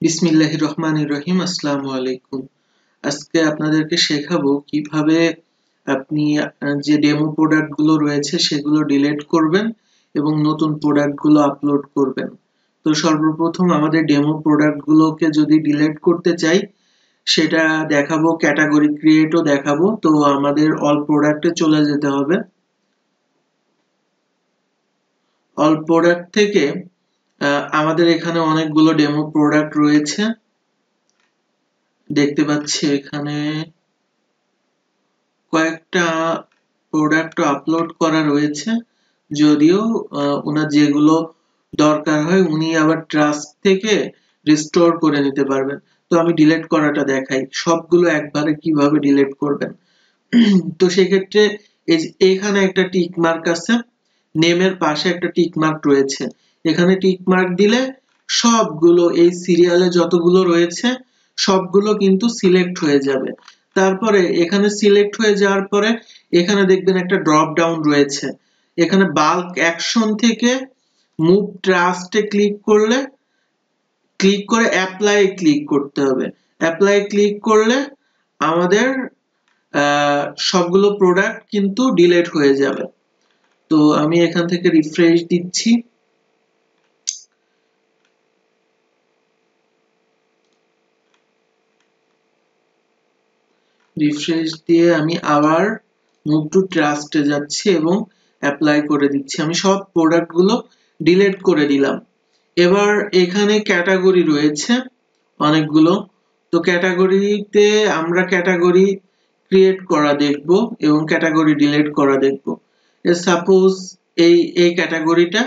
বিসমিল্লাহির রহমানির রহিম। আসসালামু আলাইকুম। আজকে আপনাদেরকে শেখাবো কিভাবে আপনি যে ডেমো প্রোডাক্ট গুলো রয়েছে সেগুলো ডিলিট করবেন এবং নতুন প্রোডাক্ট গুলো আপলোড করবেন। তো সর্বপ্রথম আমাদের ডেমো প্রোডাক্ট গুলোকে যদি ডিলিট করতে চাই সেটা দেখাবো, ক্যাটাগরি ক্রিয়েটও দেখাবো। তো আমাদের অল প্রোডাক্টে চলে যেতে হবে। অল প্রোডাক্ট থেকে আমাদের এখানে অনেকগুলো ডেমো প্রোডাক্ট রয়েছে, দেখতে পাচ্ছি এখানে কয়েকটা প্রোডাক্ট আপলোড করা রয়েছে। যদিও ওনার যেগুলো দরকার হয় উনি আবার ট্রাস্ট থেকে রিস্টোর করে নিতে পারবেন। তো আমি ডিলিট করাটা দেখাই, সবগুলো একবারে কিভাবে ডিলিট করবেন। তো সেক্ষেত্রে এখানে একটা টিক মার্ক আছে, নেমের পাশে একটা টিক মার্ক রয়েছে। এখানে টিক মার্ক দিলে সবগুলো এই সিরিয়ালে যতগুলো রয়েছে সবগুলো কিন্তু সিলেক্ট হয়ে যাবে। তারপরে এখানে সিলেক্ট হয়ে যাওয়ার পরে এখানে দেখবেন একটা ড্রপ ডাউন রয়েছে। এখানে বাল্ক অ্যাকশন থেকে মুভ ট্রাস্টে ক্লিক করে অ্যাপ্লাই ক্লিক করতে হবে। অ্যাপ্লাই ক্লিক করলে আমাদের সবগুলো প্রোডাক্ট কিন্তু ডিলিট হয়ে যাবে। তো আমি এখান থেকে রিফ্রেশ দিচ্ছি। রিফ্রেশ দিয়ে আমি আবার মুভ টু ট্রাস্টে যাচ্ছি এবং অ্যাপ্লাই করে দিচ্ছি। আমি সব প্রোডাক্ট গুলো ডিলিট করে দিলাম। এবার এখানে ক্যাটাগরি রয়েছে অনেকগুলো। তো ক্যাটাগরিতে আমরা ক্যাটাগরি ক্রিয়েট করা দেখব এবং ক্যাটাগরি ডিলিট করা দেখব। সাপোজ এই ক্যাটাগরিটা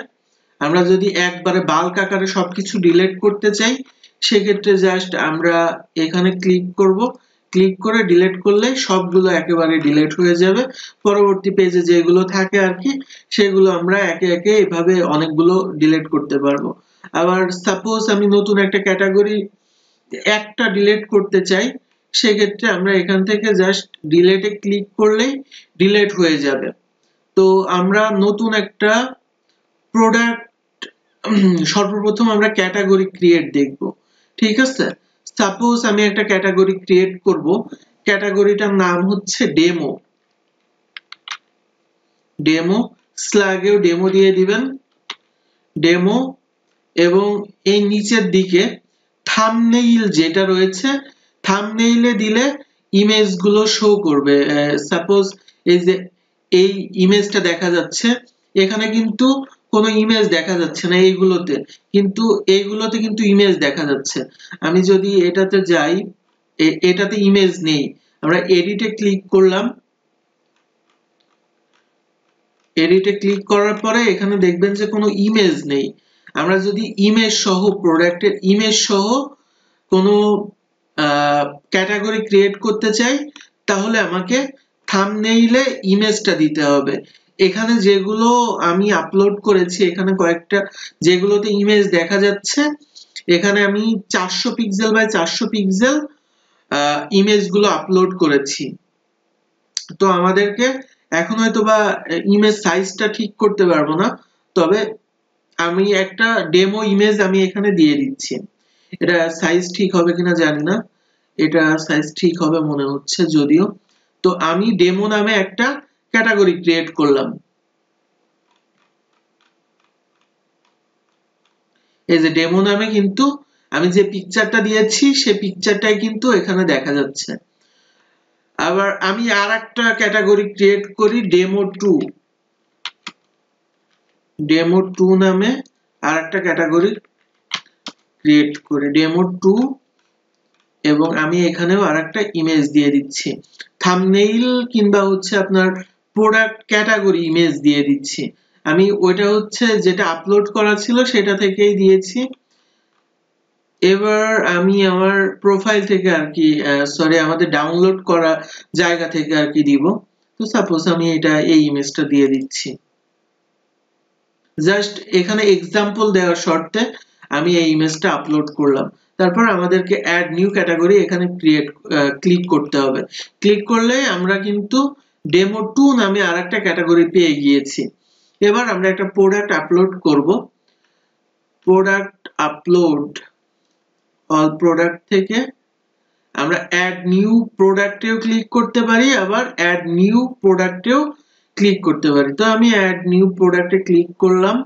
আমরা যদি একবারে বাল্ক আকারে সবকিছু ডিলিট করতে চাই সেক্ষেত্রে জাস্ট আমরা এখানে ক্লিক করব। ক্লিক করে ডিলিট করলে সবগুলো একেবারে ডিলিট হয়ে যাবে। পরবর্তী পেজে যেগুলো থাকে আর কি সেগুলো আমরা একে একে এভাবে অনেকগুলো ডিলিট করতে পারবো। আবার সাপোজ আমি নতুন একটা ক্যাটাগরি একটা ডিলিট করতে চাই, সেক্ষেত্রে আমরা এখান থেকে জাস্ট ডিলিটে ক্লিক করলেই ডিলিট হয়ে যাবে। তো আমরা নতুন একটা প্রোডাক্ট সর্বপ্রথম আমরা ক্যাটাগরি ক্রিয়েট দেখব, ঠিক আছে। সাপোজ আমি একটা ক্যাটাগরি ক্রিয়েট করব, ক্যাটাগরিটার নাম হচ্ছে ডেমো। স্ল্যাগেও ডেমো দিয়ে দিবেন, ডেমো। এবং এই নিচের দিকে থাম্বনেইল যেটা রয়েছে, থাম্বনেইলে দিলে ইমেজগুলো শো করবে। সাপোজ এই যে এই ইমেজটা দেখা যাচ্ছে, এখানে কিন্তু কোনো ইমেজ দেখা যাচ্ছে না এইগুলোতে, কিন্তু এইগুলোতে কিন্তু ইমেজ দেখা যাচ্ছে। আমি যদি এটাতে যাই, এটাতে ইমেজ নেই। আমরা এডিটে ক্লিক করলাম। এডিটে ক্লিক করার পরে এখানে দেখবেন যে কোনো ইমেজ নেই। আমরা যদি ইমেজ সহ প্রোডাক্টের ইমেজ সহ কোনো ক্যাটাগরি ক্রিয়েট করতে চাই তাহলে আমাকে থাম্বনেইলে ইমেজটা দিতে হবে। এখানে যেগুলো আমি আপলোড করেছি এখানে কয়েকটা যেগুলোতে ইমেজ দেখা যাচ্ছে, এখানে আমি 400 পিক্সেল বাই 400 পিক্সেল ইমেজগুলো আপলোড করেছি। তো আমাদেরকে এখন হয়তোবা ইমেজ সাইজটা ঠিক করতে পারবো না, তবে আমি একটা ডেমো ইমেজ আমি এখানে দিয়ে দিচ্ছি। এটা সাইজ ঠিক হবে কিনা জানি না, এটা সাইজ ঠিক হবে মনে হচ্ছে যদিও। তো আমি ডেমো নামে একটা ক্যাটাগরি ক্রিয়েট করলাম। এই যে ডেমো নামে কিন্তু আমি যে পিকচারটা দিয়েছি সেই পিকচারটাই কিন্তু এখানে দেখা যাচ্ছে। আবার আমি আরেকটা ক্যাটাগরি ক্রিয়েট করি, ডেমো 2 নামে আরেকটা ক্যাটাগরি ক্রিয়েট করি, ডেমো 2। এবং আমি এখানেও আরেকটা ইমেজ দিয়ে দিচ্ছি, থাম্বনেইল কিংবা হচ্ছে আপনার প্রোডাক্ট ক্যাটাগরি ইমেজ দিয়ে দিচ্ছি। আমি ওইটা হচ্ছে যেটা আপলোড করা ছিল সেটা থেকেই দিয়েছি। এবার আমি আমার প্রোফাইল থেকে আর কি সরি আমাদের ডাউনলোড করা জায়গা থেকে আর কি দিব। তো সাপোজ আমি এই ইমেজটা দিয়ে দিচ্ছি। জাস্ট এখানে এক্সাম্পল দেওয়ার শর্তে আমি এই ইমেজটা আপলোড করলাম। তারপর আমাদেরকে অ্যাড নিউ ক্যাটাগরি এখানে ক্লিক করতে হবে। ক্লিক করলে আমরা কিন্তু ডেমো 2 নামে আরেকটা ক্যাটাগরি পেয়ে গিয়েছি। এবার আমরা একটা প্রোডাক্ট আপলোড করব। প্রোডাক্ট আপলোড অল প্রোডাক্ট থেকে আমরা অ্যাড নিউ প্রোডাক্টেও ক্লিক করতে পারি, আবার অ্যাড নিউ প্রোডাক্টেও ক্লিক করতে পারি। তো আমি অ্যাড নিউ প্রোডাক্টে ক্লিক করলাম।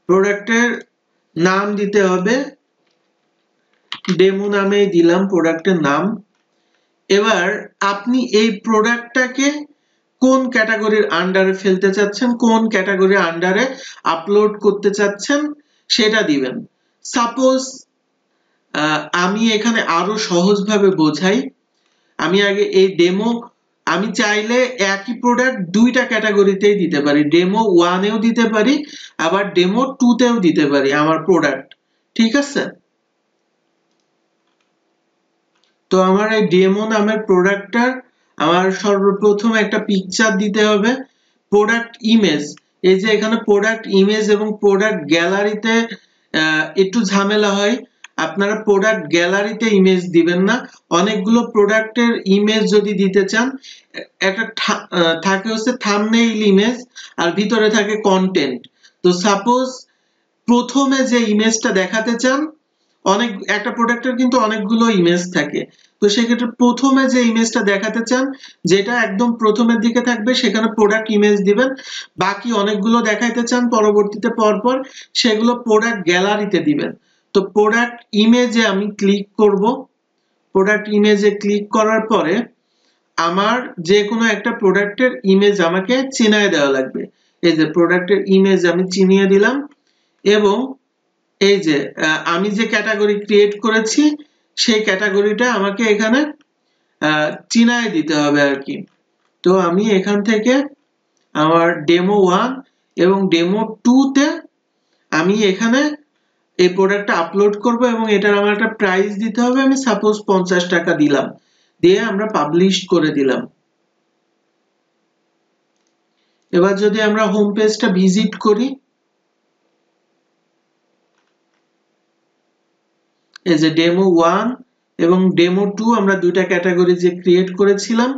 প্রোডাক্টের নাম দিতে হবে, ডেমো নামেই দিলাম প্রোডাক্টের নাম। এবার আপনি এই প্রোডাক্টটাকে কোন ক্যাটাগরির আন্ডারে ফেলতে চাচ্ছেন, কোন ক্যাটাগরির আন্ডারে আপলোড করতে চাচ্ছেন সেটা দিবেন। সাপোজ আমি এখানে আরো সহজভাবে বোঝাই, আমি আগে এই ডেমো, আমি চাইলে একই প্রোডাক্ট দুইটা ক্যাটাগরিতেই দিতে পারি, ডেমো 1 এও দিতে পারি, আবার ডেমো 2 তেও দিতে পারি আমার প্রোডাক্ট, ঠিক আছে? তো আমার এই ডেমো নামের প্রোডাক্টটার আমার সর্বপ্রথম একটা পিকচার দিতে হবে, প্রোডাক্ট ইমেজ। এই যে এখানে প্রোডাক্ট ইমেজ এবং প্রোডাক্ট গ্যালারিতে একটু ঝামেলা হয়, আপনারা প্রোডাক্ট গ্যালারিতে ইমেজ দিবেন না। অনেকগুলো প্রোডাক্টের ইমেজ যদি দিতে চান, একটা থাকে হচ্ছে থাম্বনেইল ইমেজ আর ভিতরে থাকে কন্টেন্ট। তো সাপোজ প্রথমে যে ইমেজটা দেখাতে চান, একটা প্রোডাক্টের কিন্তু অনেকগুলো ইমেজ থাকে, তো সেক্ষেত্রে প্রথমে যে ইমেজটা দেখাতে চান, যেটা একদম প্রথমের দিকে থাকবে সেখানে প্রোডাক্ট ইমেজ দিবেন। বাকি অনেকগুলো দেখাইতে চান পরবর্তীতে পরপর, সেগুলো প্রোডাক্ট গ্যালারিতে দিবেন। তো প্রোডাক্ট ইমেজে আমি ক্লিক করব। প্রোডাক্ট ইমেজে ক্লিক করার পরে আমার যে কোনো একটা প্রোডাক্টের ইমেজ আমাকে চিনিয়ে দেওয়া লাগবে। এই যে প্রোডাক্টের ইমেজ আমি চিনিয়ে দিলাম, এবং এই যে আমি যে ক্যাটাগরি ক্রিয়েট করেছি সেই ক্যাটাগরিটা আমাকে এখানে চিনায় দিতে হবে আর কি। তো আমি এখান থেকে আমার ডেমো 1 এবং ডেমো 2 তে আমি এখানে এই প্রোডাক্টটা আপলোড করব, এবং এটার আমার একটা প্রাইস দিতে হবে, আমি সাপোজ 50 টাকা দিলাম, দিয়ে আমরা পাবলিশ করে দিলাম। এবার যদি আমরা হোম পেজটা ভিজিট করি, এই যে ডেমো 1 এবং ডেমো 2 আমরা দুইটা ক্যাটাগরি যে ক্রিয়েট করেছিলাম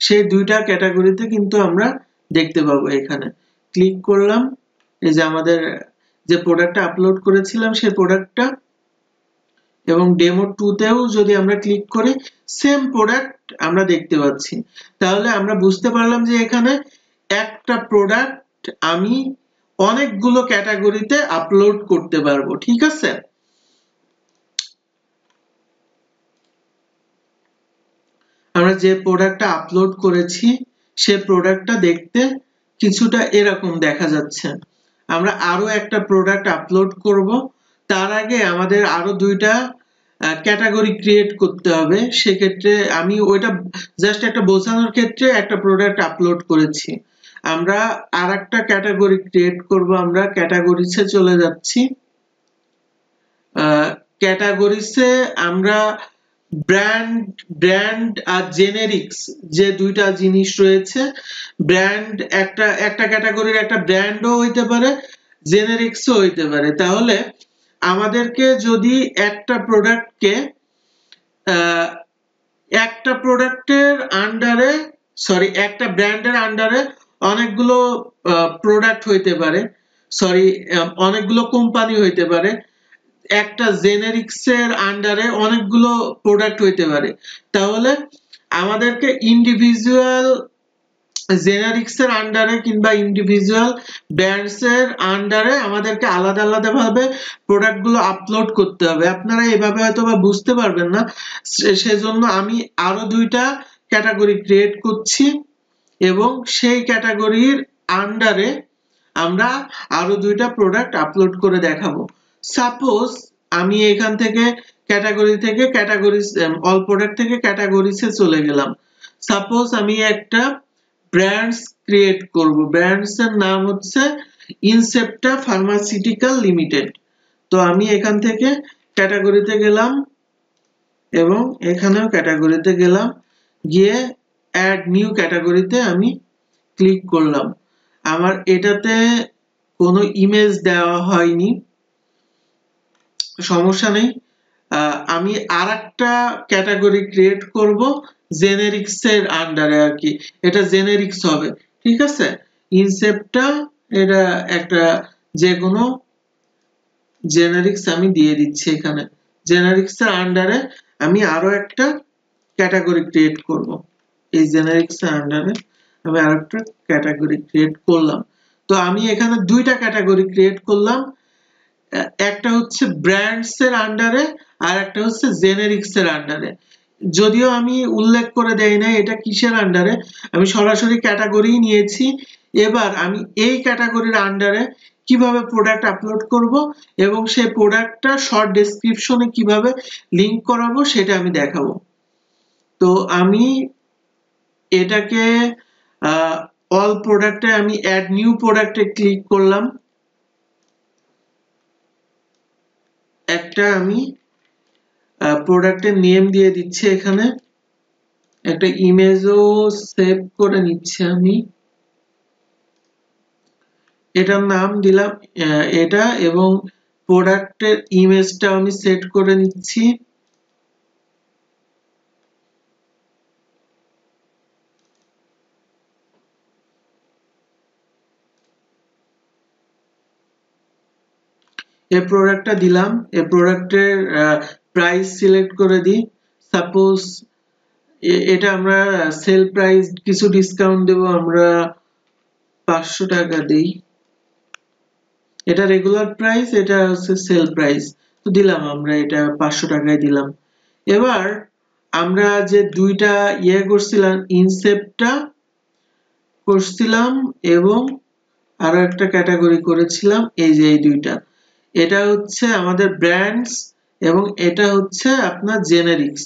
সেই দুইটা ক্যাটাগরিতে কিন্তু আমরা দেখতে পাবো। এখানে ক্লিক করলাম, এই যে আমাদের যে প্রোডাক্টটা আপলোড করেছিলাম সেই প্রোডাক্টটা, এবং ডেমো 2 তেও যদি আমরা ক্লিক করি সেম প্রোডাক্ট আমরা দেখতে পাচ্ছি। তাহলে আমরা বুঝতে পারলাম যে এখানে একটা প্রোডাক্ট আমি অনেকগুলো ক্যাটাগরিতে আপলোড করতে পারবো, ঠিক আছে? আমরা যে প্রোডাক্টটা আপলোড করেছি সেই প্রোডাক্টটা দেখতে কিছুটা এরকম দেখা যাচ্ছে। আমরা আরো একটা প্রোডাক্ট আপলোড করব, তার আগে আমাদের আরো দুইটা ক্যাটাগরি ক্রিয়েট করতে হবে। সেক্ষেত্রে আমি ওইটা জাস্ট একটা বোঝানোর ক্ষেত্রে একটা প্রোডাক্ট আপলোড করেছি। আমরা আরেকটা ক্যাটাগরি ক্রিয়েট করব। আমরা ক্যাটাগরিসে চলে যাচ্ছি। ক্যাটাগরিসে আমরা ব্র্যান্ড আর জেনেরিক্স যে দুইটা জিনিস রয়েছে, ব্র্যান্ড একটা ক্যাটাগরির একটা ব্র্যান্ডও হইতে পারে, জেনেরিক্সও হইতে পারে। তাহলে আমাদেরকে যদি একটা প্রোডাক্টকে একটা প্রোডাক্টের আন্ডারে, একটা ব্র্যান্ডের আন্ডারে অনেকগুলো প্রোডাক্ট হইতে পারে, অনেকগুলো কোম্পানি হইতে পারে, একটা জেনেরিক্সের আন্ডারে অনেকগুলো প্রোডাক্ট হইতে পারে। তাহলে আমাদেরকে ইন্ডিভিজুয়াল জেনারিক্সের আন্ডারে কিংবা ইন্ডিভিজুয়াল ব্র্যান্ডস এর আন্ডারে আমাদেরকে আলাদা আলাদা ভাবে প্রোডাক্টগুলো আপলোড করতে হবে। আপনারা এভাবে হয়তো বা বুঝতে পারবেন না, সেজন্য আমি আরো দুইটা ক্যাটাগরি ক্রিয়েট করছি, এবং সেই ক্যাটাগরির আন্ডারে আমরা আরো দুইটা প্রোডাক্ট আপলোড করে দেখাবো। সাপোজ আমি এখান থেকে ক্যাটাগরি অল প্রোডাক্ট থেকে ক্যাটাগরিসে চলে গেলাম। সাপোজ আমি একটা ব্র্যান্ডস ক্রিয়েট করব, ব্র্যান্ডস এর নাম হচ্ছে ইনসেপ্টা ফার্মাসিউটিক্যাল লিমিটেড। তো আমি এখান থেকে ক্যাটাগরিতে গেলাম, এবং এখানেও ক্যাটাগরিতে গেলাম, গিয়ে অ্যাড নিউ ক্যাটাগরিতে আমি ক্লিক করলাম। আমার এটাতে কোনো ইমেজ দেওয়া হয়নি, সমস্যা নেই। আমি আরেকটা ক্যাটাগরি ক্রিয়েট করব জেনেরিক্স এর আন্ডারে আর কি, এটা জেনেরিক্স হবে, ঠিক আছে? ইনসেপ্টা এটা একটা যে কোনো জেনারিক্স আমি দিয়ে দিচ্ছি। এখানে জেনারিক্স এর আন্ডারে আমি আরো একটা ক্যাটাগরি ক্রিয়েট করব। এই জেনারিক্স এর আন্ডারে আমি আরেকটা ক্যাটাগরি ক্রিয়েট করলাম। তো আমি এখানে দুইটা ক্যাটাগরি ক্রিয়েট করলাম, একটা হচ্ছে ব্র্যান্ডস এর আন্ডারে আর একটা হচ্ছে জেনারিক্স এর আন্ডারে। যদিও আমি উল্লেখ করে দেই না এটা কিসের আন্ডারে, আমি সরাসরি ক্যাটাগরি নিয়েছি। এবার আমি এই ক্যাটাগরির আন্ডারে কিভাবে প্রোডাক্ট আপলোড করব এবং সেই প্রোডাক্টটা শর্ট ডেসক্রিপশনে কিভাবে লিংক করাবো সেটা আমি দেখাবো। তো আমি এটাকে অল প্রোডাক্টে আমি অ্যাড নিউ প্রোডাক্টে ক্লিক করলাম। একটা আমি প্রোডাক্টের নেম দিয়ে দিচ্ছি, এখানে একটা ইমেজও সেভ করে নিচ্ছি আমি। এটার নাম দিলাম এটা, এবং প্রোডাক্টের ইমেজটা আমি সেট করে নিচ্ছি। এই প্রোডাক্টটা দিলাম, এই প্রোডাক্টের প্রাইস সিলেক্ট করে দিই। সাপোজ এটা আমরা সেল প্রাইস কিছু ডিসকাউন্ট দেব, আমরা 500 টাকা দেই। এটা রেগুলার প্রাইস, এটা হচ্ছে সেল প্রাইস, তো দিলাম আমরা এটা 500 টাকায় দিলাম। এবার আমরা যে দুইটা করছিলাম, ইনসেপ্টটা করছিলাম এবং আরো একটা ক্যাটাগরি করেছিলাম, এই যে এই দুইটা, এটা হচ্ছে আমাদের ব্র্যান্ডস এবং এটা হচ্ছে আপনার জেনারিক্স।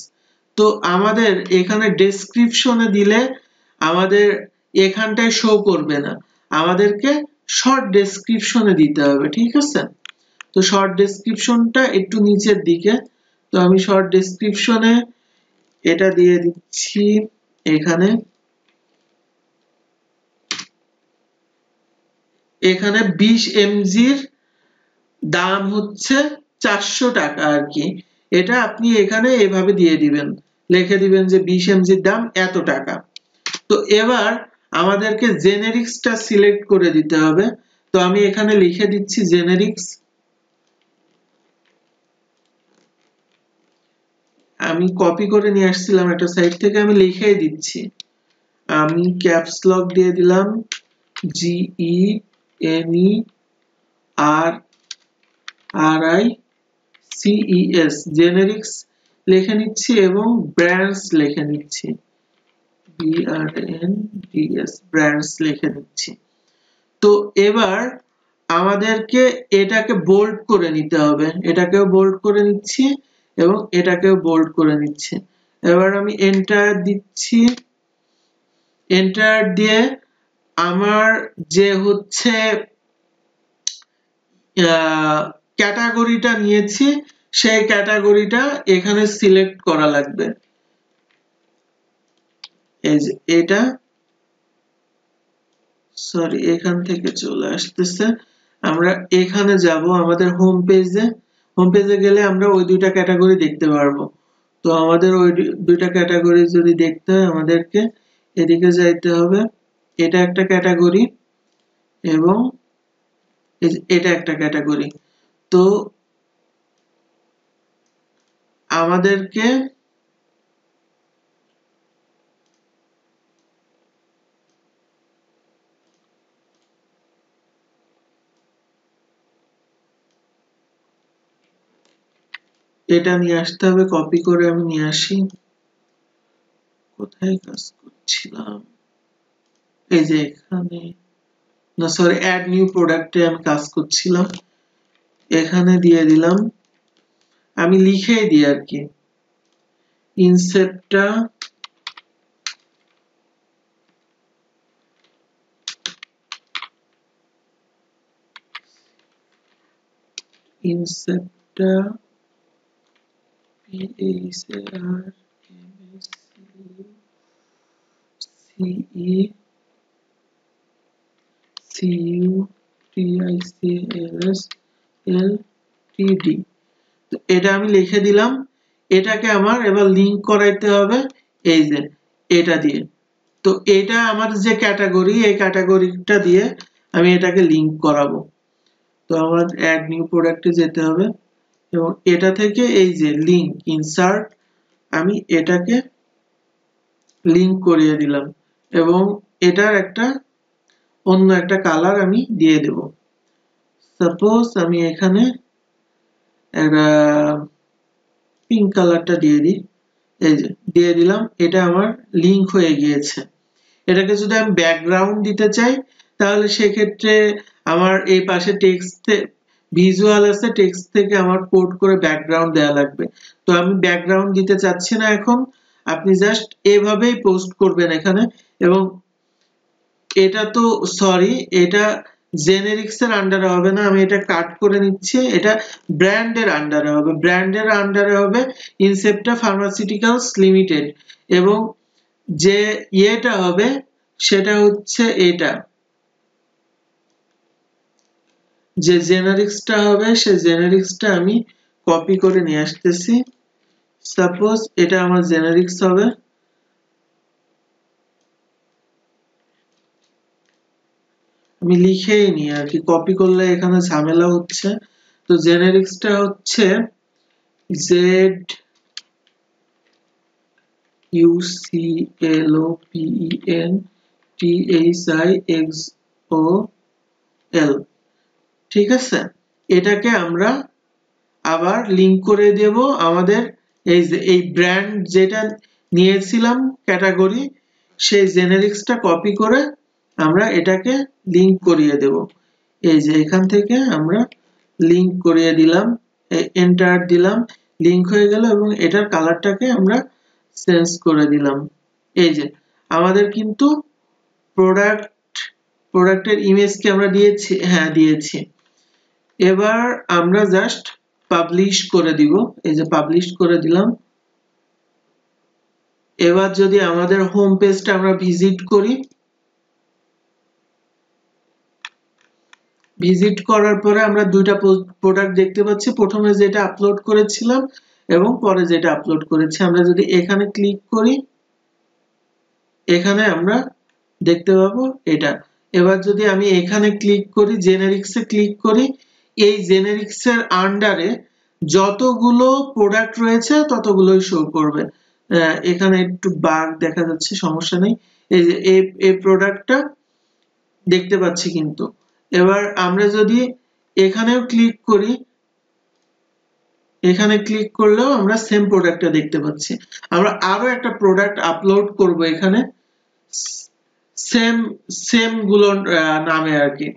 তো আমাদের এখানে ডেসক্রিপশনে দিলে আমাদের এখানটায় শো করবে না, আমাদেরকে শর্ট ডেসক্রিপশনে দিতে হবে, ঠিক আছে? তো শর্ট ডেসক্রিপশনটা একটু নিচের দিকে, তো আমি শর্ট ডেসক্রিপশনে এটা দিয়ে দিচ্ছি। এখানে 20 mgর দাম হচ্ছে 400 টাকা আর কি। এটা আপনি এখানে এভাবে দিয়ে দিবেন, লিখে দিবেন যে 20 mgর দাম এত টাকা। তো এবার আমাদেরকে জেনেরিক্সটা সিলেক্ট করে দিতে হবে। তো আমি এখানে লিখে দিচ্ছি জেনেরিক্স, আমি কপি করে নিয়ে আসছিলাম একটা সাইট থেকে, আমি লিখেই দিচ্ছি। আমি ক্যাপস লক দিয়ে দিলাম, GENERICS জেনেরিক্স লিখে নিচ্ছি এবং ব্র্যান্ডস লিখে নিচ্ছি, BRANDS ব্র্যান্ডস লিখে নিচ্ছি। তো এবার আমাদেরকে এটাকে বোল্ড করে নিতে হবে, এটাকেও বোল্ড করে নিচ্ছি এবং এটাকেও বোল্ড করে নিচ্ছি। এবার আমি এন্টার দিচ্ছি। এন্টার দিয়ে আমার যে হচ্ছে ক্যাটাগরিটা নিয়েছি সেই ক্যাটাগরিটা এখানে সিলেক্ট করা লাগবে। এই যে এটা, সরি এখান থেকে চলে আসতেছে, আমরা এখানে যাব আমাদের হোম পেজে। হোম পেজে গেলে আমরা ওই দুইটা ক্যাটাগরি দেখতে পারবো। তো আমাদের ওই দুইটা ক্যাটাগরি যদি দেখতে হয় আমাদেরকে এদিকে যাইতে হবে। এটা একটা ক্যাটাগরি এবং এটা একটা ক্যাটাগরি। তো আমাদেরকে এটা নিয়ে আসতে হবে, কপি করে আমি নিয়ে আসি। কোথায় কাজ করছিলাম, এই যে এখানে, না সরি অ্যাড নিউ প্রোডাক্টে আমি কাজ করছিলাম, এখানে দিয়ে দিলাম। আমি লিখেই দিই আর কি, ইনসেপ্টটা ইনসেপ্টটা PACRCMSCUTICALS LTD। এটা আমি লিখে দিলাম। এটাকে আমার এবার লিংক করাইতে হবে এই যে এটা দিয়ে। তো এটা আমার যে ক্যাটাগরি, এই ক্যাটাগরিটা দিয়ে আমি এটাকে লিংক করাবো। তো আমার অ্যাড নিউ প্রোডাক্টে যেতে হবে এবং এটা থেকে এই যে লিংক ইনসার্ট, আমি এটাকে লিংক করিয়ে দিলাম এবং এটার অন্য একটা কালার আমি দিয়ে দেব। সাপোজ আমি এখানে একটা পিঙ্ক কালারটা দিয়ে দিই, এই যে দিয়ে দিলাম, এটা আমার লিংক হয়ে গিয়েছে। এটাকে যদি আমি ব্যাকগ্রাউন্ড দিতে চাই তাহলে সেক্ষেত্রে আমার এই পাশে টেক্সট ভিজুয়াল আছে, টেক্সট থেকে আমার কোড করে ব্যাকগ্রাউন্ড দেওয়া লাগবে। তো আমি ব্যাকগ্রাউন্ড দিতে চাচ্ছি না এখন, আপনি জাস্ট এভাবেই পোস্ট করবেন এখানে। এবং এটা তো সরি, এটা জেনেরিক্স এর আন্ডারে হবে না, আমি এটা কাট করে নিচ্ছি, এটা ব্র্যান্ডের আন্ডারে হবে। ব্র্যান্ডের আন্ডারে হবে ইনসেপ্টা ফার্মাসিউটিক্যালস লিমিটেড এবং যে ইয়েটা হবে সেটা হচ্ছে এটা, যে জেনারিক্সটা হবে সে জেনারিক্সটা আমি কপি করে নিয়ে আসতেছি। সাপোজ এটা আমার জেনারিক্স হবে, আমি লিখেই নি আর কি, কপি করলে এখানে ঝামেলা হচ্ছে। তো জেনারিক্সটা হচ্ছে ZUCLOPENTHIXOL, ঠিক আছে। এটাকে আমরা আবার লিংক করে দেব আমাদের এই যে এই ব্র্যান্ড যেটা নিয়েছিলাম ক্যাটাগরি, সেই জেনারিক্সটা কপি করে আমরা এটাকে লিংক করিয়ে দেব। এই যে এখান থেকে আমরা লিংক করিয়ে দিলাম, এন্টার দিলাম, লিংক হয়ে গেল এবং এটার কালারটাকে আমরা চেঞ্জ করে দিলাম। এই যে আমাদের কিন্তু প্রোডাক্টের ইমেজকে আমরা দিয়েছি, হ্যাঁ দিয়েছি। এবার আমরা জাস্ট পাবলিশ করে দিব, এই যে পাবলিশ করে দিলাম। এবার যদি আমাদের হোম পেজটা আমরা ভিজিট করি, ভিজিট করার পরে আমরা দুইটা প্রোডাক্ট দেখতে পাচ্ছি, প্রথমে যেটা আপলোড করেছিলাম এবং পরে যেটা আপলোড করেছি। আমরা যদি এখানে ক্লিক করি, এখানে আমরা দেখতে পাবো এটা। এবার যদি আমি এখানে ক্লিক করি, জেনারিক্সে ক্লিক করি, এই জেনারিক্সের আন্ডারে যতগুলো প্রোডাক্ট রয়েছে ততগুলোই শো করবে। এখানে একটু বাগ দেখা যাচ্ছে, সমস্যা নেই। এই যে এই প্রোডাক্টটা দেখতে পাচ্ছি কিন্তু। এবার আমরা যদি এখানেও ক্লিক করি, এখানে ক্লিক করলেও আমরা সেম প্রোডাক্টটা দেখতে পাচ্ছি। আমরা আরো একটা প্রোডাক্ট আপলোড করব এখানে সেম গুলোর নামে আর কি।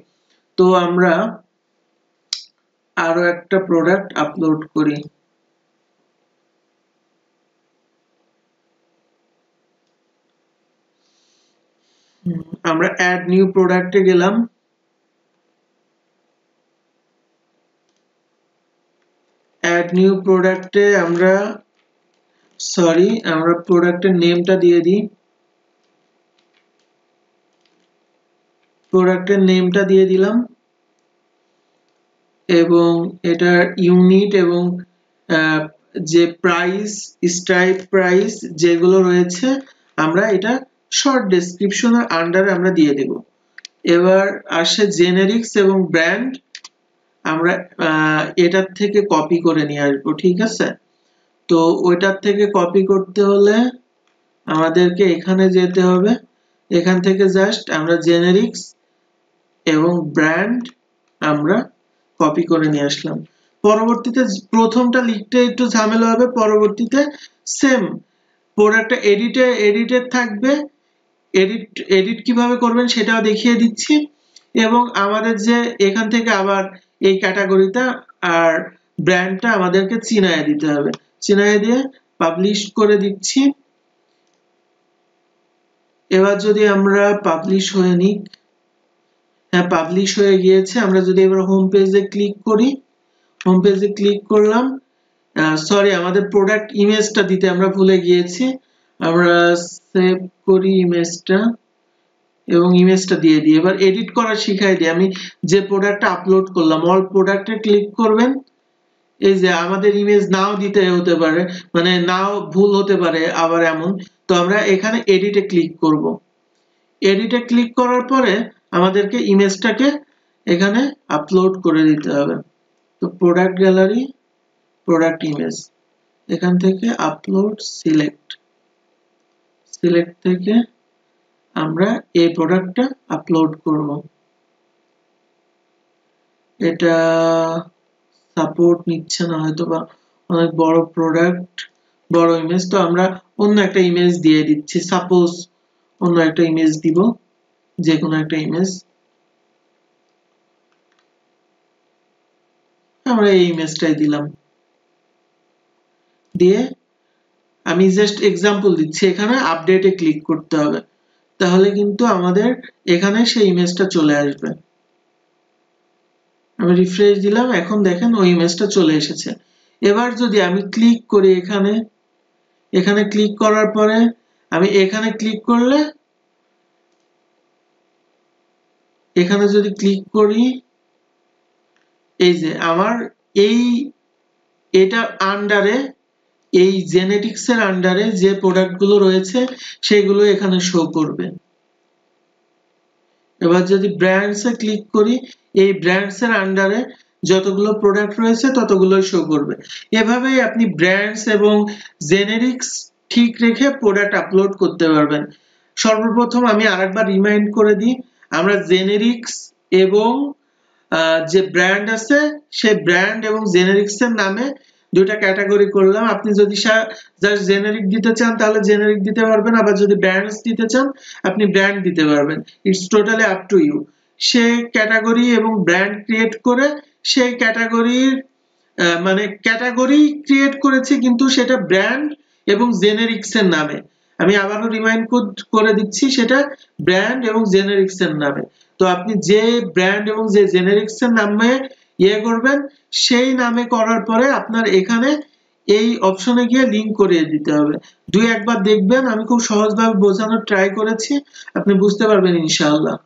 তো আমরা আরো একটা প্রোডাক্ট আপলোড করি। আমরা অ্যাড নিউ প্রোডাক্টে গেলাম, অ্যাড নিউ প্রোডাক্টে আমরা প্রোডাক্টের নেমটা দিয়ে দিই, প্রোডাক্টের নেমটা দিয়ে দিলাম এবং এটার ইউনিট এবং যে প্রাইস, স্ট্রাইক প্রাইস যেগুলো রয়েছে আমরা এটা শর্ট ডেসক্রিপশনের আন্ডারে আমরা দিয়ে দেব। এবার আসে জেনেরিক্স এবং ব্র্যান্ড, আমরা এটার থেকে কপি করে নিয়ে আসবো, ঠিক আছে। তো ওইটার থেকে কপি করতে হলে আমাদেরকে এখানে যেতে হবে, এখান থেকে জাস্ট আমরা জেনেরিক্স এবং ব্র্যান্ড আমরা কপি করে নিয়ে আসলাম। পরবর্তীতে প্রথমটা লিখতে একটু ঝামেলা হবে, পরবর্তীতে সেম প্রোডাক্টটা এডিটেড থাকবে। এডিট কিভাবে করবেন সেটাও দেখিয়ে দিচ্ছি। এবং আমাদের যে এখান থেকে আবার এই ক্যাটাগরিটা আর ব্র্যান্ডটা আমাদেরকে চিনায় দিতে হবে, চিনায় দিয়ে পাবলিশ করে দিচ্ছি। এবার যদি আমরা পাবলিশ হয়ে নিই, হ্যাঁ পাবলিশ হয়ে গিয়েছে। আমরা যদি এবার হোম পেজে ক্লিক করি, হোম পেজে ক্লিক করলাম, সরি আমাদের প্রোডাক্ট ইমেজটা দিতে আমরা ভুলে গিয়েছি। আমরা সেভ করি ইমেজটা এবং ইমেজটা দিয়ে দিই। এবার এডিট করা শিখাই দিই। আমি যে প্রোডাক্টটা আপলোড করলাম, অল প্রোডাক্টে ক্লিক করবেন। এই যে আমাদের ইমেজ নাও দিতে হতে পারে, মানে নাও ভুল হতে পারে আবার এমন। তো আমরা এখানে এডিটে ক্লিক করব। এডিটে ক্লিক করার পরে আমাদেরকে ইমেজটাকে এখানে আপলোড করে দিতে হবে। তো প্রোডাক্ট গ্যালারি, প্রোডাক্ট ইমেজ, এখান থেকে আপলোড সিলেক্ট থেকে আমরা এই প্রোডাক্টটা আপলোড করব। এটা সাপোর্ট নিচ্ছে না হয়তো, বা অনেক বড় প্রোডাক্ট, বড় ইমেজ, তো আমরা অন্য একটা ইমেজ দিয়ে দিচ্ছি। সাপোজ অন্য একটা ইমেজ দিব, যে কোনো একটা ইমেজ, আমরা এই ইমেজটাই দিলাম। দিয়ে আমি জাস্ট এক্সাম্পল দিচ্ছি, এখানে আপডেটে ক্লিক করতে হবে, তাহলে কিন্তু আমাদের এখানে সেই ইমেজটা চলে আসবে। আমি রিফ্রেশ দিলাম, এখন দেখেন ওই ইমেজটা চলে এসেছে। এবার যদি আমি ক্লিক করি এখানে ক্লিক করার পরে আমি এখানে ক্লিক করলে, এখানে যদি ক্লিক করি, এই যে আমার এটার আন্ডারে, এই জেনেটিক্স এর আন্ডারে যে প্রোডাক্ট গুলো রয়েছে সেগুলো এখানে শো করবে। এবার যদি ব্র্যান্ডস এ ক্লিক করি, এই ব্র্যান্ডস এর আন্ডারে যতগুলো প্রোডাক্ট রয়েছে ততগুলোই শো করবে। এভাবেই আপনি ব্র্যান্ডস এবং জেনেরিক্স ঠিক রেখে প্রোডাক্ট আপলোড করতে পারবেন। সর্বপ্রথম আমি আরেকবার রিমাইন্ড করে দিই, আমরা জেনেরিক্স এবং যে ব্র্যান্ড আছে সেই ব্র্যান্ড এবং জেনেরিক্স এর নামে দুটো ক্যাটাগরি করলাম। আপনি যদি জাস্ট জেনেরিক দিতে চান তাহলে জেনেরিক দিতে পারবেন, আবার যদি ব্র্যান্ডস দিতে চান আপনি ব্র্যান্ড দিতে পারবেন। It's totally up to you. সেই ক্যাটাগরি এবং ব্র্যান্ড ক্রিয়েট করে সেই ক্যাটাগরির মানে ক্যাটাগরি ক্রিয়েট করেছে, কিন্তু সেটা ব্র্যান্ড এবং জেনেরিক্স এর নামে। আমি আবারও রিমাইন্ড করে দিচ্ছি, সেটা ব্র্যান্ড এবং জেনেরিক্স এর নামে। তো আপনি যে ব্র্যান্ড এবং যে জেনেরিক্স এর নামে করবেন, সেই নামে করার পরে আপনার এখানে এই অপশনে গিয়ে লিংক করিয়ে দিতে হবে। দুই একবার দেখবেন, আমি খুব সহজভাবে বোঝানোর ট্রাই করেছি, আপনি বুঝতে পারবেন ইনশাআল্লাহ।